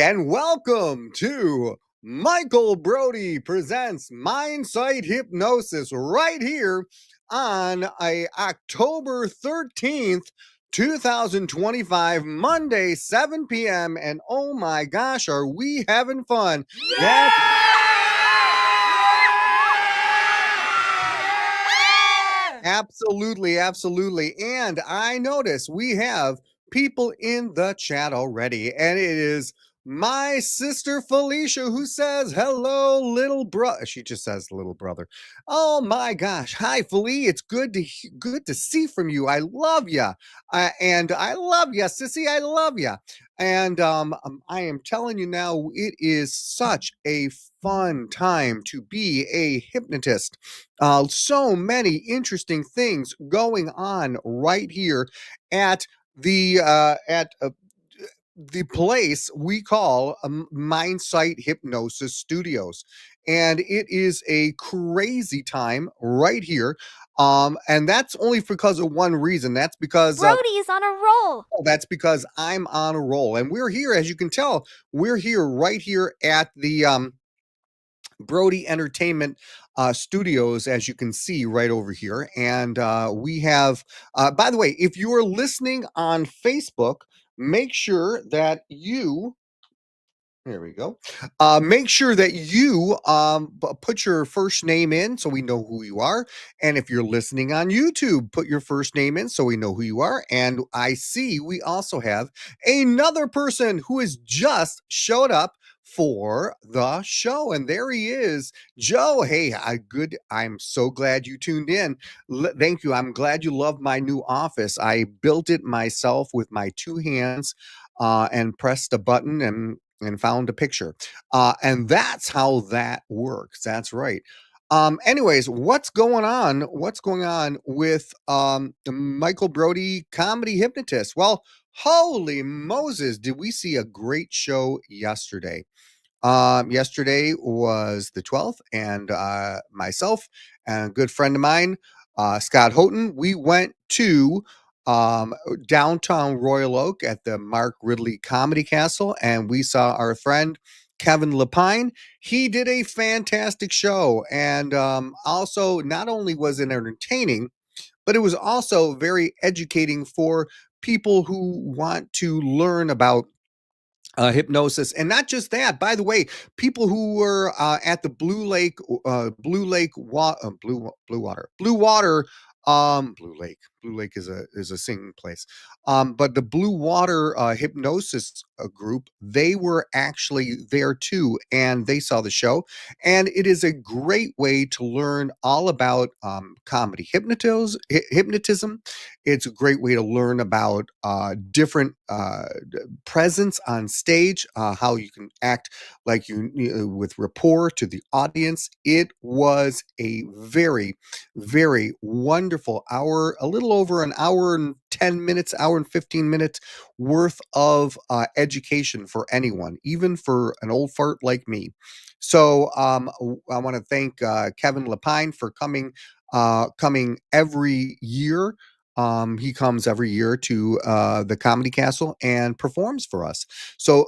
and welcome to Michael Brody presents Mindsight Hypnosis right here on October 13th, 2025, Monday, 7 p.m. And oh my gosh, are we having fun? That's absolutely, absolutely. And I notice we have people in the chat already, and it is my sister Felicia who says, "Hello, little brother." She just says, "Little brother." Oh my gosh! Hi, Felicia. It's good to see from you. I love you, and I love you, sissy. I love you. And I am telling you now, it is such a fun time to be a hypnotist. So many interesting things going on right here at the place we call Mindsight Hypnosis Studios, and it is a crazy time right here. And that's only because of one reason. That's because Brody is on a roll. that's because I'm on a roll, and we're here, as you can tell, we're here right here at the Brody Entertainment Studios, as you can see right over here. And we have, by the way, if you are listening on Facebook, make sure that you, there we go. Make sure that you put your first name in so we know who you are. And if you're listening on YouTube, put your first name in so we know who you are. And I see we also have another person who has just showed up for the show. And there he is, Joe. Hey, I'm so glad you tuned in. Thank you. I'm glad you love my new office. I built it myself with my two hands and pressed a button and found a picture. And that's how that works. That's right. Anyways, what's going on? What's going on with the Michael Brody comedy hypnotist? Well, holy Moses, did we see a great show yesterday? Yesterday was the 12th, and myself and a good friend of mine, Scott Houghton, we went to um, downtown Royal Oak at the Mark Ridley Comedy Castle, and we saw our friend Kevin Lapine. He did a fantastic show, and also not only was it entertaining, but it was also very educating for people who want to learn about hypnosis. And not just that, by the way, people who were at the Blue Water, Blue Lake is a singing place. But the Blue Water hypnosis group, they were actually there too, and they saw the show. And it is a great way to learn all about comedy hypnotism. It's a great way to learn about different presence on stage, how you can act like with rapport to the audience. It was a very, very wonderful hour, a little over an hour and 10 minutes, hour and 15 minutes worth of education for anyone, even for an old fart like me. So I want to thank Kevin Lapine for coming every year. He comes every year to the Comedy Castle and performs for us. So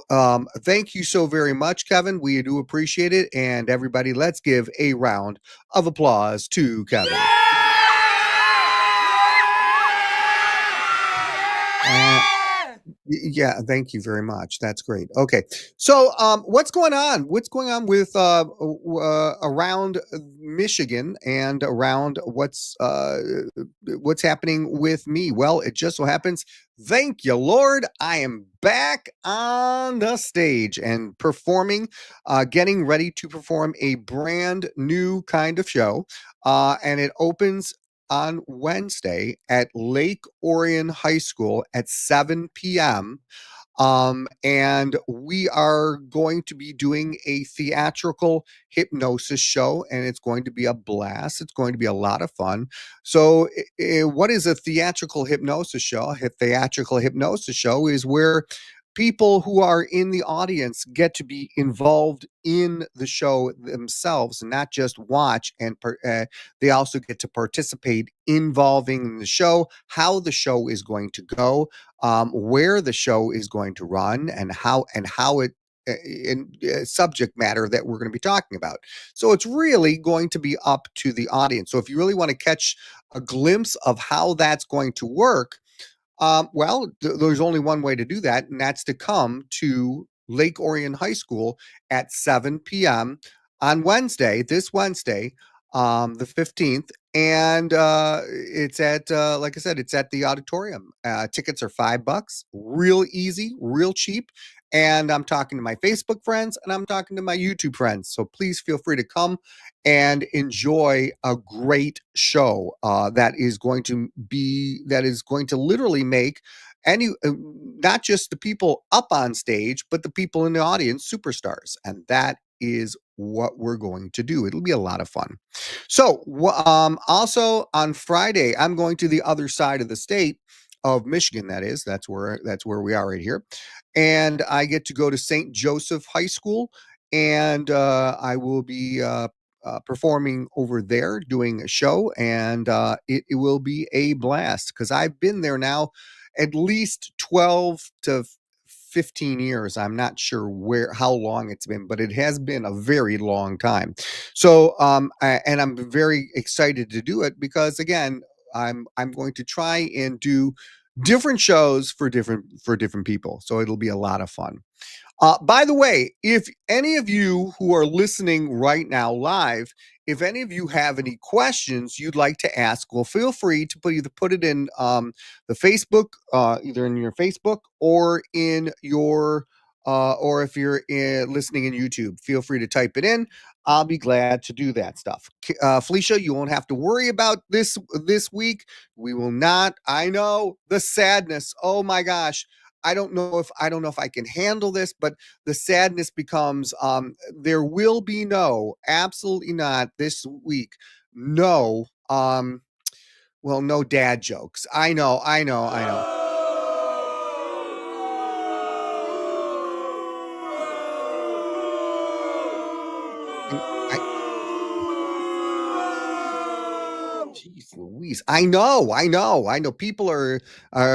thank you so very much, Kevin. We do appreciate it. And everybody, let's give a round of applause to Kevin. Yeah, thank you very much. That's great. Okay, so what's going on? What's going on with around Michigan and around what's happening with me? Well, it just so happens. Thank you, Lord. I am back on the stage and performing, getting ready to perform a brand new kind of show, and it opens on Wednesday at Lake Orion High School at 7 p.m. And we are going to be doing a theatrical hypnosis show, and it's going to be a blast. It's going to be a lot of fun. So, what is a theatrical hypnosis show? A theatrical hypnosis show is where people who are in the audience get to be involved in the show themselves, not just watch, and they also get to participate involving in the show, how the show is going to go, where the show is going to run, and how subject matter that we're going to be talking about. So it's really going to be up to the audience. So if you really want to catch a glimpse of how that's going to work, well, there's only one way to do that, and that's to come to Lake Orion High School at 7 p.m. on Wednesday, this Wednesday, the 15th. And it's at, like I said, it's at the auditorium. Tickets are $5, real easy, real cheap. And I'm talking to my Facebook friends and I'm talking to my YouTube friends. So please feel free to come and enjoy a great show that is going to literally make any not just the people up on stage, but the people in the audience superstars, and that is what we're going to do. It'll be a lot of fun. So also on Friday I'm going to the other side of the state of Michigan. That's where we are right here, and I get to go to St. Joseph High School, and I will be performing over there, doing a show, and it will be a blast because I've been there now at least 12 to 15 years. I'm not sure how long it's been, but it has been a very long time. So, and I'm very excited to do it because again, I'm going to try and do different shows for different people. So it'll be a lot of fun. By the way, if any of you who are listening right now live, if any of you have any questions you'd like to ask, well, feel free to put it in the Facebook, either in your Facebook or in your or if you're listening in YouTube, feel free to type it in. I'll be glad to do that stuff. Felicia, you won't have to worry about this week. We will not. I know the sadness. Oh my gosh. I don't know if I can handle this, but the sadness becomes there will be absolutely not this week. No, well, no dad jokes. I know. And Jeez Louise. I know. People are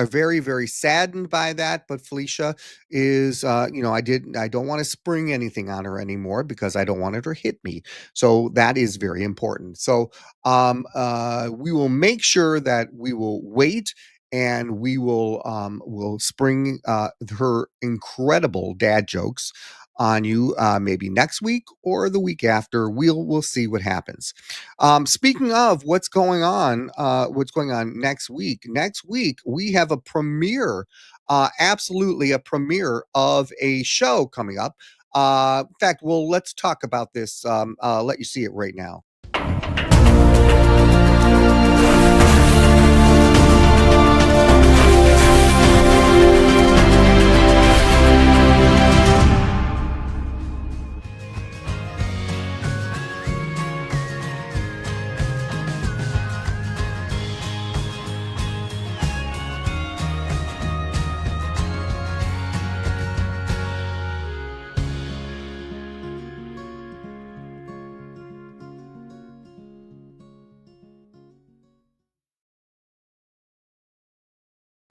very, very saddened by that, but Felicia is I don't want to spring anything on her anymore because I don't want her to hit me. So that is very important. So we will make sure that we will wait and will spring her incredible dad jokes on you maybe next week or the week after. We'll see what happens. Speaking of what's going on next week? Next week we have a premiere, absolutely a premiere of a show coming up. In fact, well, let's talk about this. Let you see it right now.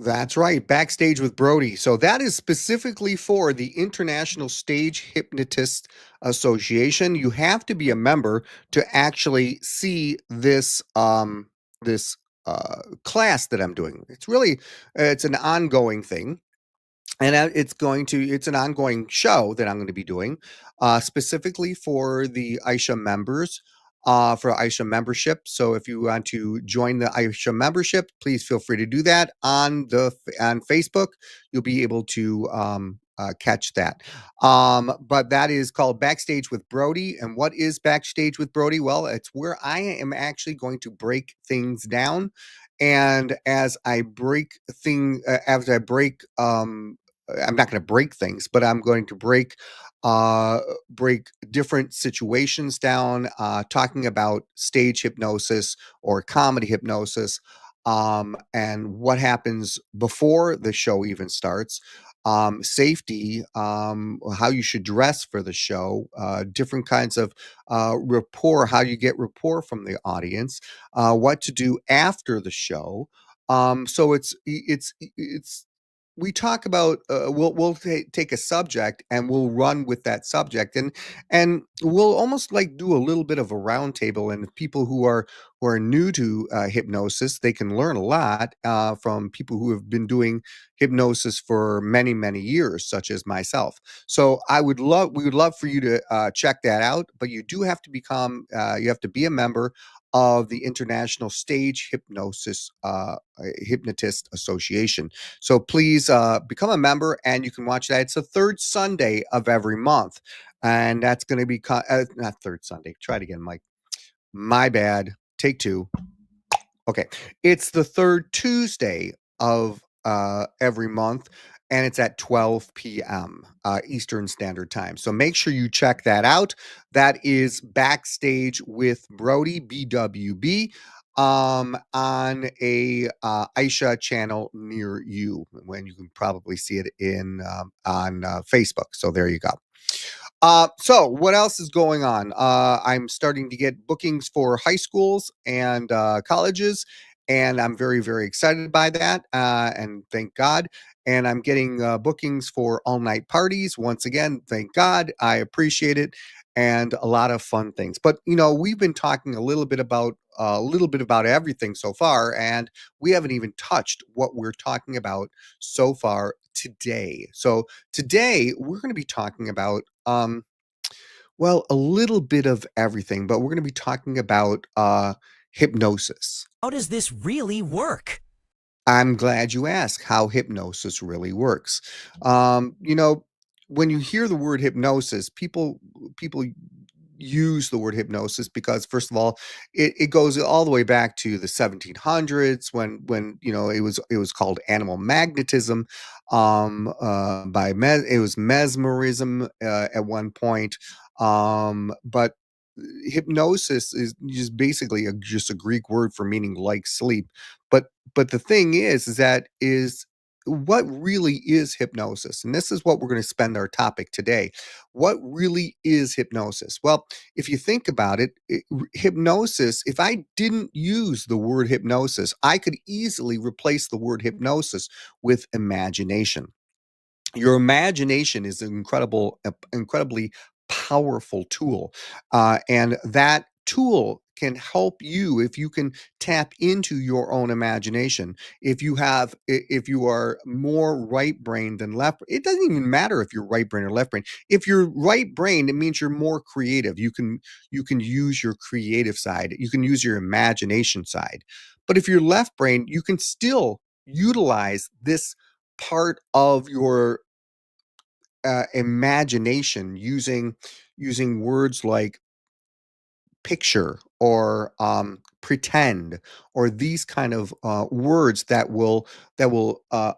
That's right, Backstage with Brody. So that is specifically for the International Stage Hypnotist Association. You have to be a member to actually see this class that I'm doing. It's an ongoing thing, and it's an ongoing show that I'm going to be doing specifically for the Aisha members, for Aisha membership. So if you want to join the Aisha membership, please feel free to do that on Facebook. You'll be able to catch that. But that is called Backstage with Brody. And what is Backstage with Brody? Well, it's where I am actually going to break things down, and as I break I'm not going to break things, but I'm going to break different situations down, talking about stage hypnosis or comedy hypnosis, and what happens before the show even starts. Safety, how you should dress for the show, different kinds of rapport, how you get rapport from the audience, what to do after the show. So it's we talk about we'll take a subject and we'll run with that subject, and we'll almost like do a little bit of a roundtable, and people who are new to hypnosis, they can learn a lot from people who have been doing hypnosis for many years, such as myself. So we would love for you to check that out, but you do have to become you have to be a member of the International Stage Hypnotist Association. So please become a member, and you can watch that. It's the third Sunday of every month, and that's going to be not third Sunday. Try it again, Mike. My bad. Take two. Okay, it's the third Tuesday of every month, and it's at 12 p.m. Eastern Standard Time. So make sure you check that out. That is Backstage with Brody, BWB, on a Aisha channel near you, when you can probably see it in on Facebook. So there you go. So what else is going on? I'm starting to get bookings for high schools and colleges, and I'm very excited by that. And thank God. And I'm getting bookings for all night parties. Once again, thank God. I appreciate it, and a lot of fun things. But we've been talking a little bit about everything so far, and we haven't even touched what we're talking about so far today. So today we're going to be talking about well, a little bit of everything, but we're going to be talking about hypnosis. How does this really work? I'm glad you asked how hypnosis really works. Um, you know, when you hear the word hypnosis, people use the word hypnosis because, first of all, it goes all the way back to the 1700s, when it was called animal magnetism. It was mesmerism at one point. But hypnosis is just basically just a Greek word for meaning like sleep. But the thing is that is what really is hypnosis? And this is what we're going to spend our topic today. What really is hypnosis? Well, if you think about it, hypnosis, if I didn't use the word hypnosis, I could easily replace the word hypnosis with imagination. Your imagination is an incredibly powerful tool, and that tool can help you if you can tap into your own imagination. If you are more right brain than left, it doesn't even matter if you're right brain or left brain. If you're right brain, it means you're more creative. You can use your creative side, you can use your imagination side. But if you're left brain, you can still utilize this part of your imagination, using words like picture or pretend, or these kind of words that will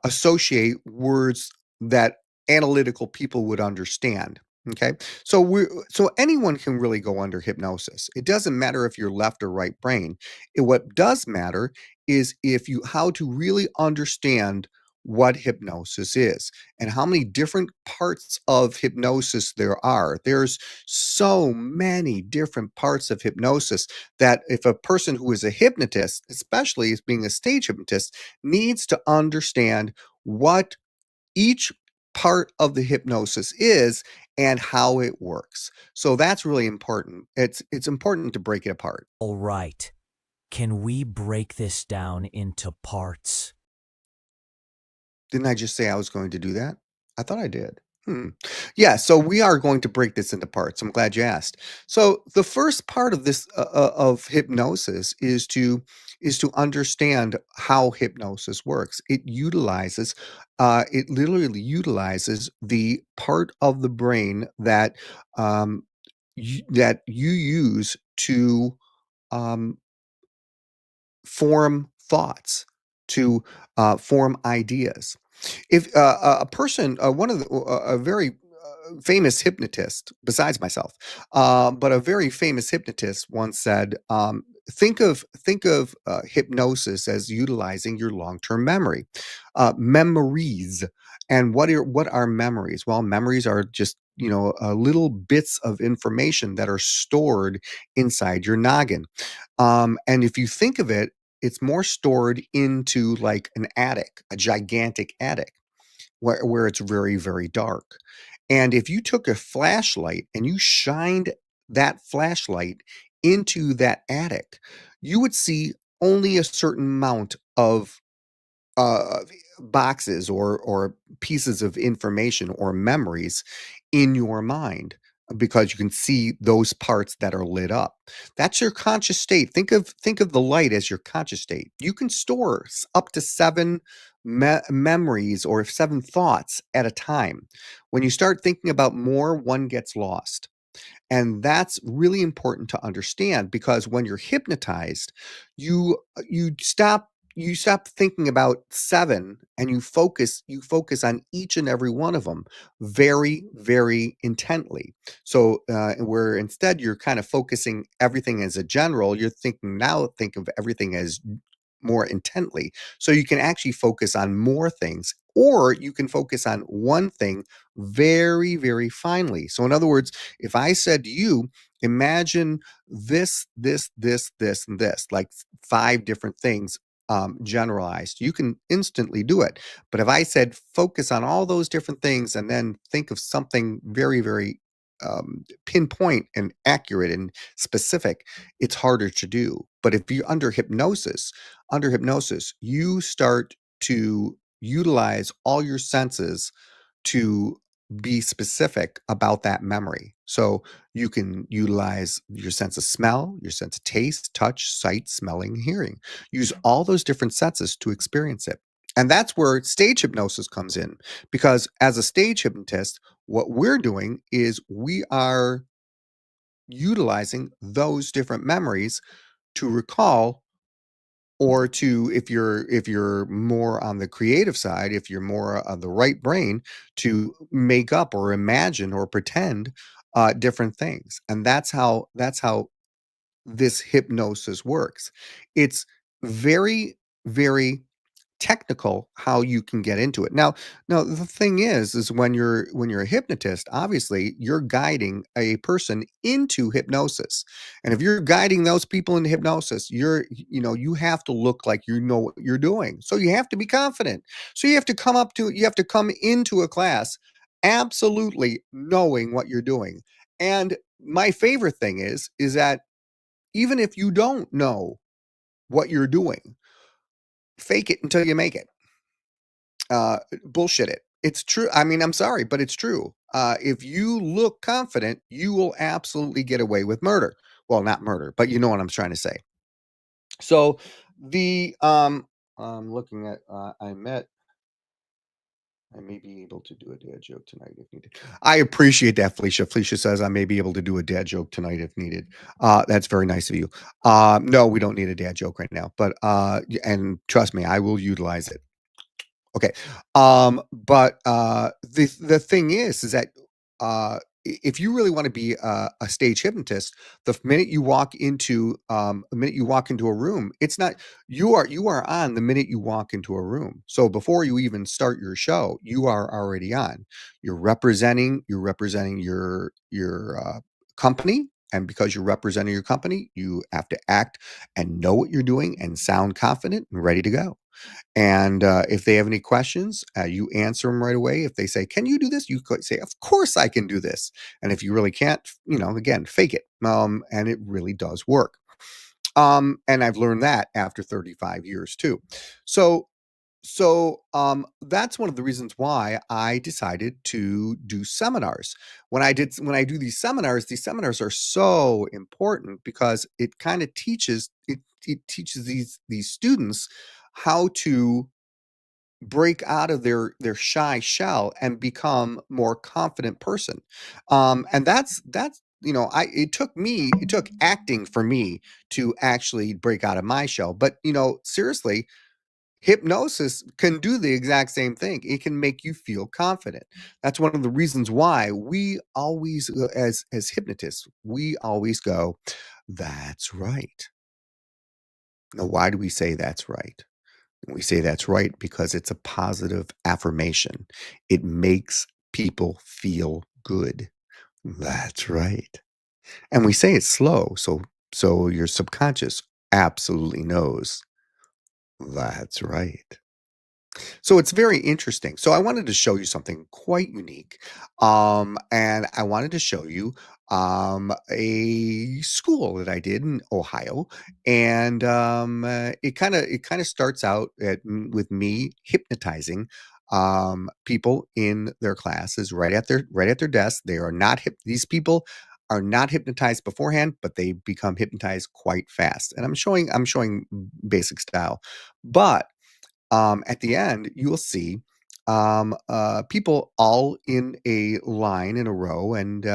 associate words that analytical people would understand. Okay, so anyone can really go under hypnosis. It doesn't matter if you're left or right brain. What does matter is if you how to really understand what hypnosis is and how many different parts of hypnosis there are. There's so many different parts of hypnosis that if a person who is a hypnotist, especially as being a stage hypnotist, needs to understand what each part of the hypnosis is and how it works. So that's really important. It's important to break it apart. All right. Can we break this down into parts? Didn't I just say I was going to do that? I thought I did. Hmm. Yeah, so we are going to break this into parts. I'm glad you asked. So the first part of this of hypnosis is to understand how hypnosis works. It literally utilizes the part of the brain um, that you use to um, form thoughts, to form ideas. If a person, one of the, a very famous hypnotist, besides myself, but a very famous hypnotist once said, think of hypnosis as utilizing your long-term memory, memories. And what are memories? Well, memories are just little bits of information that are stored inside your noggin. And if you think of it, it's more stored into like an attic, a gigantic attic. where it's very, very dark. And if you took a flashlight and you shined that flashlight into that attic, you would see only a certain amount of uh, boxes or pieces of information or memories in your mind because you can see those parts that are lit up. That's your conscious state. Think of the light as your conscious state. You can store up to seven memories or seven thoughts at a time. When you start thinking about more, one gets lost. And that's really important to understand because when you're hypnotized, you stop thinking about 7 and you focus on each and every one of them very, very intently. So, where instead you're kind of focusing everything as a general, you're thinking now think of everything as more intently. So you can actually focus on more things, or you can focus on one thing very, very finely. So, in other words, if I said to you, imagine this, and this, like 5 different things generalized, you can instantly do it. But if I said focus on all those different things and then think of something very, very pinpoint and accurate and specific, it's harder to do. But if you under hypnosis, you start to utilize all your senses to be specific about that memory. So you can utilize your sense of smell, your sense of taste, touch, sight, smelling, hearing. Use all those different senses to experience it. And that's where stage hypnosis comes in. Because as a stage hypnotist, what we're doing is we are utilizing those different memories to recall, or to, if you're more on the creative side, if you're more on the right brain, to make up or imagine or pretend different things. And that's how this hypnosis works. It's very, very technical how you can get into it. Now the thing is when you're a hypnotist, obviously you're guiding a person into hypnosis. And if you're guiding those people into hypnosis, you have to look like you know what you're doing. So you have to be confident. So you have to come into a class absolutely knowing what you're doing. And my favorite thing is that even if you don't know what you're doing, fake it until you make it. Bullshit it. It's true. I mean, I'm sorry, but it's true. If you look confident, you will absolutely get away with murder. Well, not murder, but you know what I'm trying to say. So the I'm looking at I may be able to do a dad joke tonight if needed. I appreciate that, Felicia. Felicia says I may be able to do a dad joke tonight if needed. That's very nice of you. No, we don't need a dad joke right now, but and trust me, I will utilize it. Okay. But the thing is that if you really want to be a stage hypnotist, the minute you walk into a room, it's not you are on the minute you walk into a room. So before you even start your show, you are already on. You're representing your company. And because you're representing your company, you have to act and know what you're doing and sound confident and ready to go. And if they have any questions, you answer them right away. If they say, "Can you do this?" You could say, "Of course I can do this." And if you really can't, again, fake it. And it really does work. And I've learned that after 35 years too. So that's one of the reasons why I decided to do seminars. When I do these seminars are so important because it teaches these students how to break out of their shy shell and become more confident person. And that's I it took acting for me to actually break out of my shell. But seriously, hypnosis can do the exact same thing. It can make you feel confident. That's one of the reasons why we always, as hypnotists, we always go, "That's right." Now, why do we say that's right? We say that's right because it's a positive affirmation. It makes people feel good. That's right. And we say it slow, so your subconscious absolutely knows. That's right. So it's very interesting. So I wanted to show you something quite unique. And I wanted to show you a school that I did in Ohio. And it kind of starts out with me hypnotizing people in their classes right at their desk. They are not these people are not hypnotized beforehand, but they become hypnotized quite fast. And I'm showing basic style. But at the end, you will see people all in a line in a row, and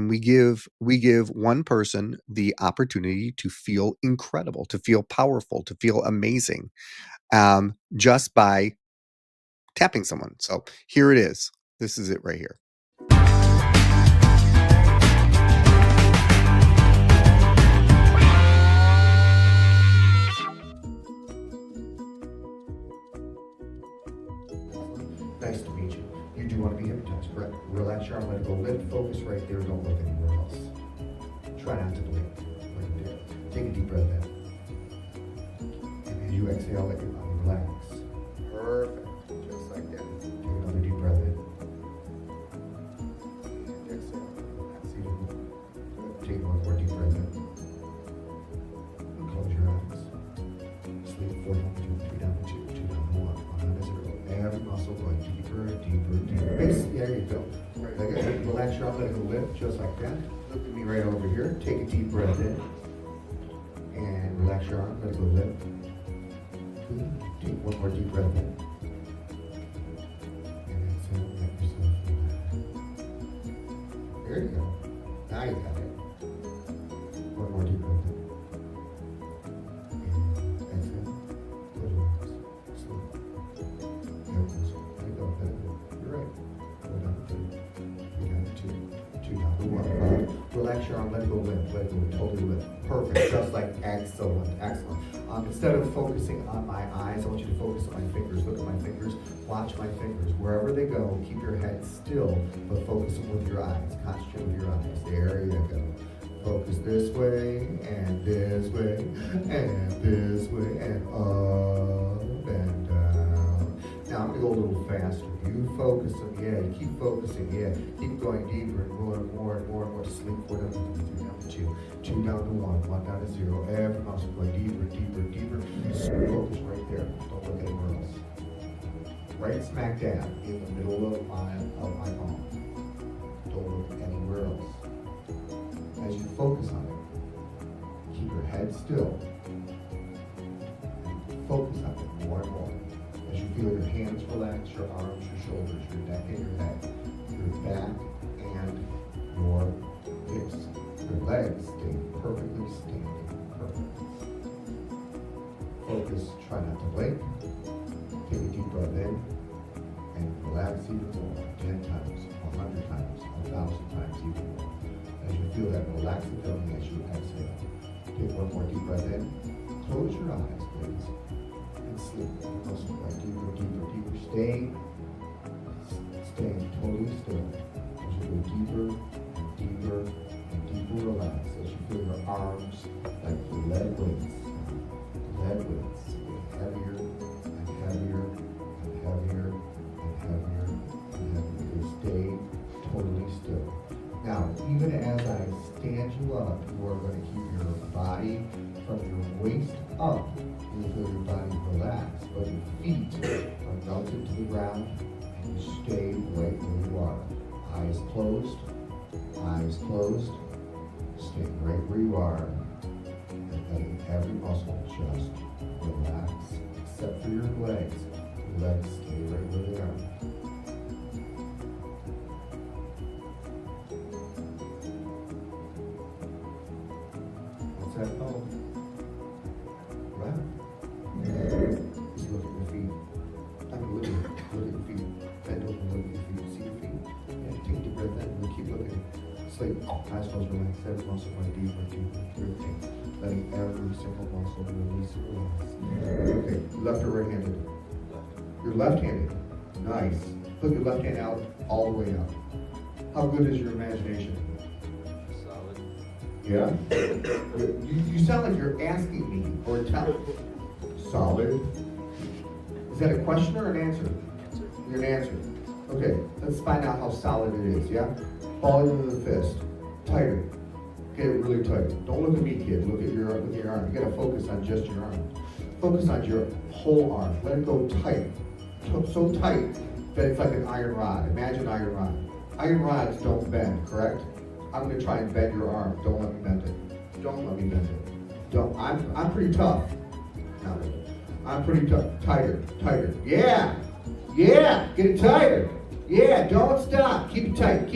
we give one person the opportunity to feel incredible, to feel powerful, to feel amazing, just by tapping someone. So here it is. This is it right here. Nice to meet you. You do want to be hypnotized, correct? Relax your arm, let it go. Lift, focus right there. Don't look anywhere else. Try not to blink. Right there. Take a deep breath in. And as you exhale, let your body relax. Perfect. Just like that. Take another deep breath in. And exhale. Relax even more. Good. Take one more deep breath in. And close your eyes. Sleep 4 down, 2, 3 down, 2, 2 down, 1. 1 down to 0. Every muscle going deeper, deeper, deeper. There you go. Right, like that. Relax your arm, let it go lift, just like that. Look at me right over here. Take a deep breath in. And relax your arm, let it go lift. Good. Take one more deep breath in. And exhale, let yourself relax. There you go. Now you got it. One more deep breath in. And exhale. Good, relax. Sleep. Let go. You're right. Go down to 3. 3 down to 2. 2 down to 1. Right. Relax your arm. Let it go limp. Let it go totally limp. Perfect. Just like excellent. Excellent. Instead of focusing on my eyes, I want you to focus on my fingers. Look at my fingers. Watch my fingers. Wherever they go, keep your head still, but focus them with your eyes. Concentrate with your eyes. There you go. Focus this way, and this way, and this way, and up, and down. Now I'm going to go a little faster. You focus them, yeah, you keep focusing, yeah. Keep going deeper and more and more and more and more to sleep. 4 down to 3, 3 down to 2, 2 down to 1, 1 down to 0. Every muscle going deeper, deeper, deeper. Focus right there. Don't look anywhere else. Right smack dab in the middle of my palm. Don't look anywhere else. As you focus on it, keep your head still. Focus on it more and more. As you feel your hands relax, your arms, your shoulders, your neck and your head, your back and your hips. Your legs stay perfectly standing. Perfect. Focus, try not to blink. Take a deep breath in and relax even more. 10 times, 100 times, 1,000 times even more. As you feel that relaxing feeling as you exhale. Take one more deep breath in. Close your eyes, please. And sleep. Also right deeper, deeper, deeper. Stay totally still. As you go deeper and deeper and deeper relax. As you feel your arms like lead weights. Lead weights. Get heavier and heavier and heavier and heavier and heavier. Stay totally still. Now, even as I stand you up, you are going to keep your body from your waist up. You feel your body relax, but your feet are melted to the ground, and you stay right where you are. Eyes closed, stay right where you are, and letting every muscle just relax, except for your legs. Your legs stay right where they are. That oh, right? Just look at your feet. I mean, look at your feet. Bend over and look at your feet. See your feet? Yeah, take a deep breath in and keep looking. Sleep. Eyes closed, relax. Every muscle going deeper, deeper, deeper. Letting every single muscle release and relax. Okay, left or right-handed? You're left-handed. Nice. Put your left hand out, all the way out. How good is your imagination? Yeah? You sound like you're asking me or telling. Solid. Is that a question or an answer? You're an answer. Okay, let's find out how solid it is, yeah? Ball into the fist. Tighter. Get it really tight. Don't look at me, kid. Look at your arm. You gotta focus on just your arm. Focus on your whole arm. Let it go tight. So tight that it's like an iron rod. Imagine iron rod. Iron rods don't bend, correct? I'm gonna try and bend your arm. Don't let me bend it. Don't let me bend it. Don't. I'm pretty tough. Now, I'm pretty tough. Tighter. Yeah. Get it tighter. Yeah, don't stop. Keep it tight.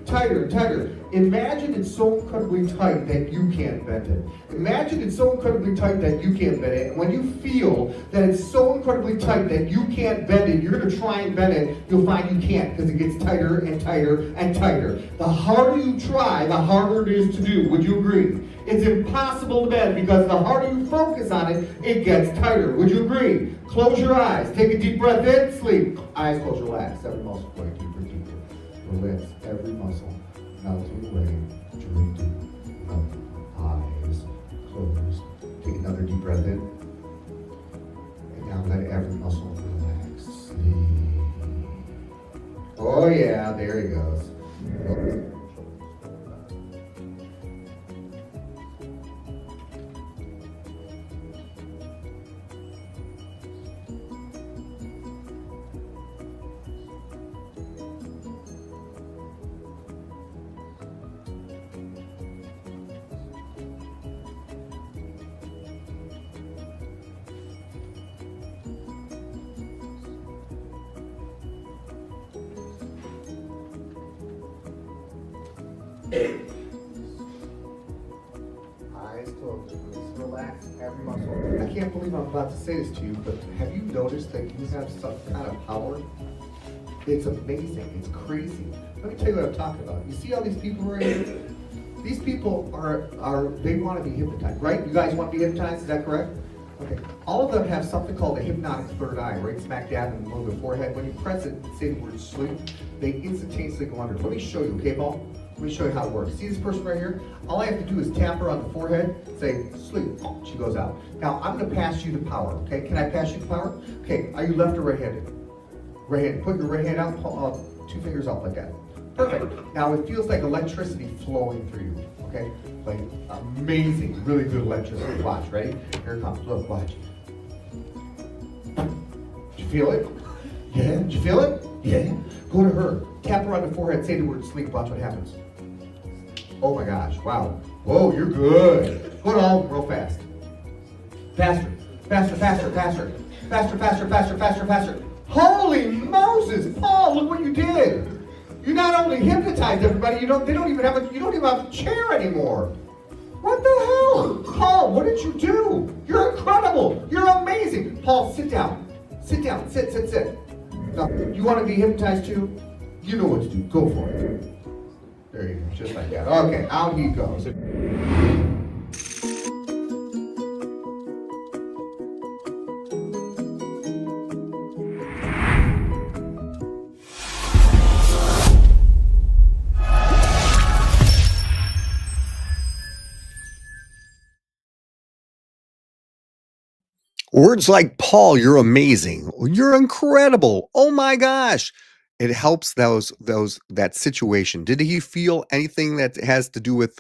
Tighter. Imagine it's so incredibly tight that you can't bend it. Imagine it's so incredibly tight that you can't bend it. And when you feel that it's so incredibly tight that you can't bend it, you're going to try and bend it, you'll find you can't because it gets tighter and tighter. The harder you try, the harder it is to do. Would you agree? It's impossible to bend because the harder you focus on it, it gets tighter. Would you agree? Close your eyes. Take a deep breath in. Sleep. Eyes closed. Relax. Every muscle going deeper. Relax. Every muscle melting away. Drifting up. Eyes closed. Take another deep breath in. And now let every muscle relax. Sleep. Oh yeah, there he goes. Okay. Eyes closed. Just relax every muscle. I can't believe I'm about to say this to you, but have you noticed that you have some kind of power? It's amazing. It's crazy. Let me tell you what I'm talking about. You see all these people right here? These people they want to be hypnotized, right? You guys want to be hypnotized, is that correct? Okay. All of them have something called a hypnotic third eye, right smack dab in the middle of the forehead. When you press it and say the word sleep, they instantaneously go under. Let me show you, okay, Paul? Let me show you how it works. See this person right here? All I have to do is tap her on the forehead, say, sleep. She goes out. Now, I'm going to pass you the power, okay? Can I pass you the power? Okay, are you left or right-handed? Right-handed. Put your right hand out, two fingers up like that. Perfect. Now, it feels like electricity flowing through you, okay? Like amazing, really good electricity. Watch, ready? Here it comes. Look, watch. Did you feel it? Yeah. Did you feel it? Yeah. Go to her. Tap her on the forehead. Say the word sleep. Watch what happens. Oh my gosh. Wow. Whoa, you're good. Go to all real fast. Faster. Holy Moses, Paul, look what you did. You not only hypnotized everybody, you don't even have a chair anymore. What the hell? Paul, what did you do? You're incredible. You're amazing. Paul, sit down. Sit. Now, you want to be hypnotized too? You know what to do. Go for it. There you go. Just like that. Okay, out he goes. Words like, Paul, you're amazing. You're incredible. Oh my gosh. It helps that situation. Did he feel anything that has to do with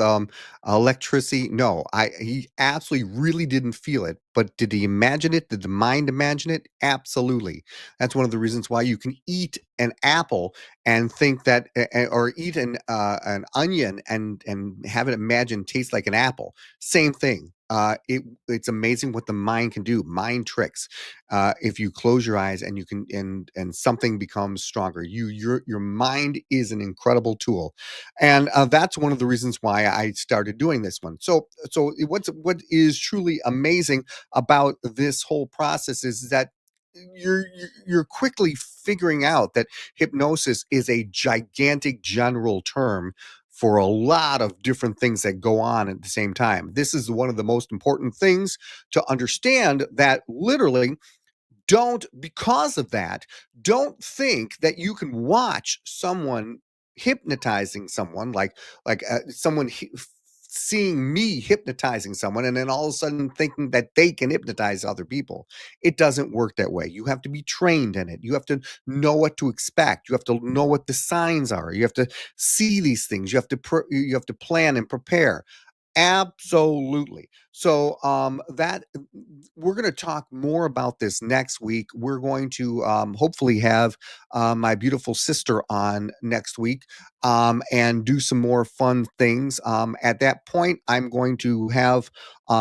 electricity? No, he absolutely really didn't feel it. But did he imagine it? Did the mind imagine it? Absolutely. That's one of the reasons why you can eat an apple and think that, or eat an onion and have it imagine taste like an apple. Same thing. It's amazing what the mind can do. Mind tricks. If you close your eyes and you can and something becomes stronger. Your mind is an incredible tool, and that's one of the reasons why I started doing this one. So what is truly amazing about this whole process is that you're quickly figuring out that hypnosis is a gigantic general term for a lot of different things that go on at the same time. This is one of the most important things to understand, that literally because of that, don't think that you can watch someone hypnotizing someone, like someone seeing me hypnotizing someone and then all of a sudden thinking that they can hypnotize other people. It doesn't work that way. You have to be trained in it. You have to know what to expect. You have to know what the signs are. You have to see these things. You have to plan and prepare. Absolutely. So that we're going to talk more about this next week. We're going to hopefully have my beautiful sister on next week and do some more fun things. At that point, I'm going to have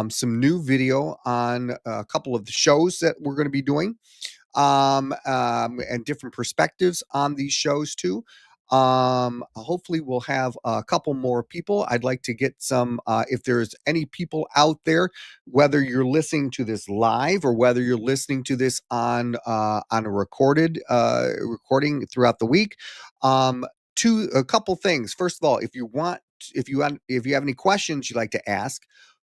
some new video on a couple of the shows that we're going to be doing and different perspectives on these shows too. Hopefully we'll have a couple more people. I'd like to get some if there's any people out there, whether you're listening to this live or whether you're listening to this on a recorded recording throughout the week. To a couple things. First of all, if you have any questions you'd like to ask,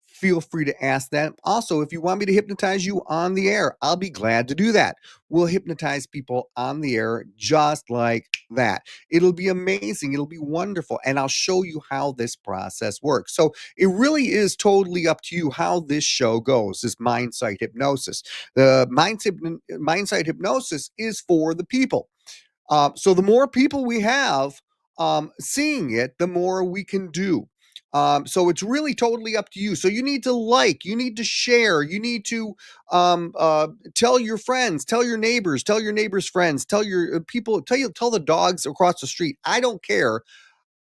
feel free to ask that. Also, if you want me to hypnotize you on the air, I'll be glad to do that. We'll hypnotize people on the air just like that. It'll be amazing. It'll be wonderful. And I'll show you how this process works. So it really is totally up to you how this show goes, this Mindsight Hypnosis. The Mindsight Hypnosis is for the people. So the more people we have seeing it, the more we can do. So it's really totally up to you. So you need to like, you need to share, you need to tell your friends, tell your neighbors' friends, tell your people, tell the dogs across the street. I don't care.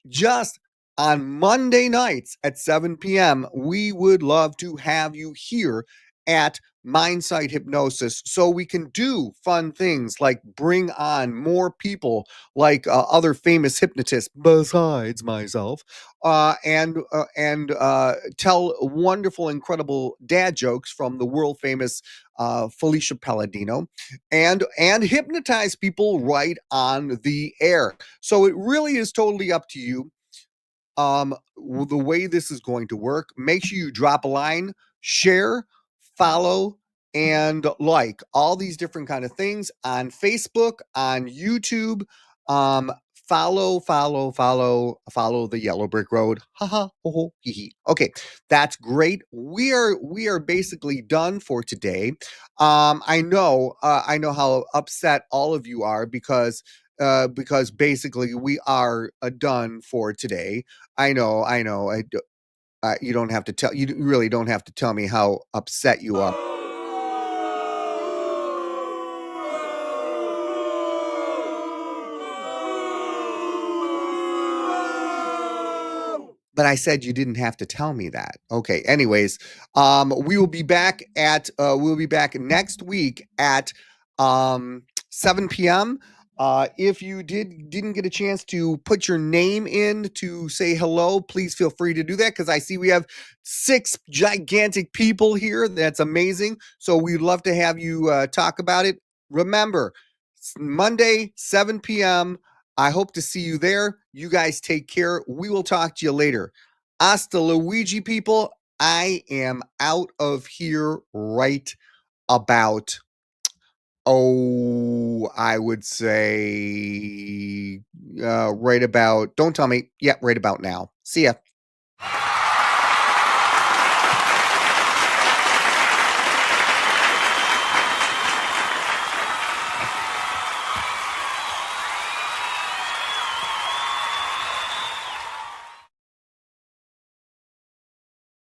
Just on Monday nights at 7 p.m., we would love to have you here at Mindsight Hypnosis so we can do fun things like bring on more people like other famous hypnotists besides myself and tell wonderful, incredible dad jokes from the world famous Felicia Palladino and hypnotize people right on the air. So it really is totally up to you. The way this is going to work, make sure you drop a line, share, follow, and like all these different kind of things on Facebook, on YouTube. Follow the yellow brick road. Ha ha ho ho hee hee. Okay, that's great. We are basically done for today. I know how upset all of you are because basically we are done for today. I know. You don't have to tell. You really don't have to tell me how upset you are. But I said you didn't have to tell me that. Okay. Anyways, we will be back next week at 7 p.m. If you didn't get a chance to put your name in to say hello, please feel free to do that because I see we have 6 gigantic people here. That's amazing. So we'd love to have you talk about it. Remember, Monday, 7 p.m. I hope to see you there. You guys take care. We will talk to you later. Hasta Luigi, people. I am out of here right about, I would say right about, don't tell me. Yeah, right about now. See ya.